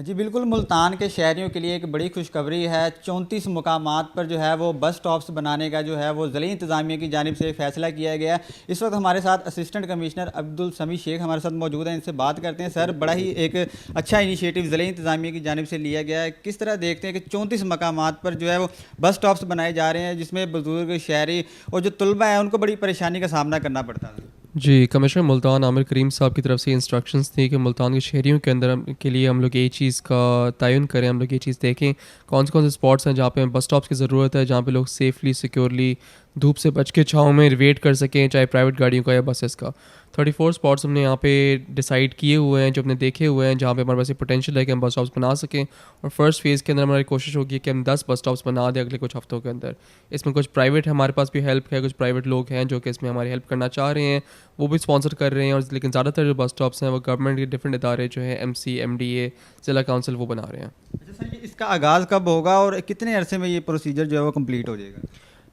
जी बिल्कुल, मुल्तान के शहरियों के लिए एक बड़ी खुशखबरी है। 34 मुकामात पर जो है वो बस स्टॉप्स बनाने का जो है वो ज़िले इंतज़ामिया की जानिब से फ़ैसला किया गया है। इस वक्त हमारे साथ असिस्टेंट कमिश्नर अब्दुल समी शेख हमारे साथ मौजूद हैं, इनसे बात करते हैं। सर, बड़ा ही एक अच्छा इनिशिएटिव ज़िले इंतज़ामिया की जानिब से लिया गया है। किस तरह देखते हैं कि 34 मकामात पर जो है वो बस स्टॉप्स बनाए जा रहे हैं, जिसमें बुज़ुर्ग, शहरी और जो तलबा हैं उनको बड़ी परेशानी का सामना करना पड़ता है। जी, कमिश्नर मुल्तान आमिर करीम साहब की तरफ से इंस्ट्रक्शंस थी कि मुल्तान के शहरियों के अंदर के लिए हम लोग ये चीज़ का तयन करें, हम लोग ये चीज़ देखें कौन से स्पॉट्स हैं जहाँ पे बस स्टॉप्स की ज़रूरत है, जहाँ पे लोग सेफली सिक्योरली धूप से बच के छाँव में वेट कर सकें, चाहे प्राइवेट गाड़ियों का या बसेस का। 34 स्पॉट्स हमने यहाँ पे डिसाइड किए हुए हैं, जो हमने देखे हुए हैं, जहाँ पे हमारे पास ये पोटेंशियल है कि हम बस स्टॉप्स बना सकें। और फर्स्ट फेज़ के अंदर हमारी कोशिश होगी कि हम 10 बस स्टॉप्स बना दें अगले कुछ हफ्तों के अंदर। इसमें कुछ प्राइवेट हमारे पास भी हेल्प है, कुछ प्राइवेट लोग हैं जो कि इसमें हमारी हेल्प करना चाह रहे हैं, वो भी स्पॉन्सर कर रहे हैं। और लेकिन ज़्यादातर जो बस स्टॉप्स हैं वो गवर्नमेंट के डिफरेंट इदारे जो है एमसी, एमडीए, ज़िला काउंसिल वो बना रहे हैं। अच्छा सर, ये इसका आगाज़ कब होगा और कितने अरसे में ये प्रोसीजर जो है वो कंप्लीट हो जाएगा?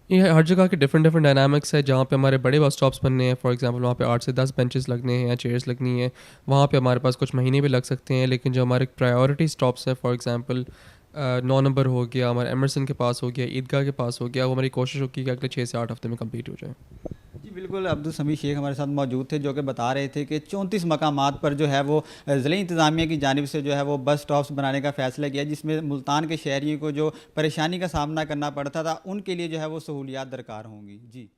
ये हर जगह के डिफरेंट डिफरेंट डायनामिक्स है। जहाँ पे हमारे बड़े बस स्टॉप्स बनने हैं, फॉर एग्जांपल वहाँ पे 8 से 10 बेंचेस लगने हैं या चेयर्स लगनी है, वहाँ पे हमारे पास कुछ महीने भी लग सकते हैं। लेकिन जो हमारे प्रायोरिटी स्टॉप्स हैं, फॉर एग्जांपल 9 नंबर हो गया, हमारे एमरसन के पास हो गया, ईदगाह के पास हो गया, वो हमारी कोशिश होगी कि अगले 6 से 8 हफ्ते में कंप्लीट हो जाए। जी बिल्कुल, अब्दुल समी शेख हमारे साथ मौजूद थे, जो कि बता रहे थे कि 34 मकामात पर जो है वो ज़िले इंतज़ामिया की जानिब से जो है वो बस स्टॉप्स बनाने का फ़ैसला किया, जिसमें मुल्तान के शहरियों को जो परेशानी का सामना करना पड़ता था उनके लिए जो है वो सहूलियात दरकार होंगी। जी।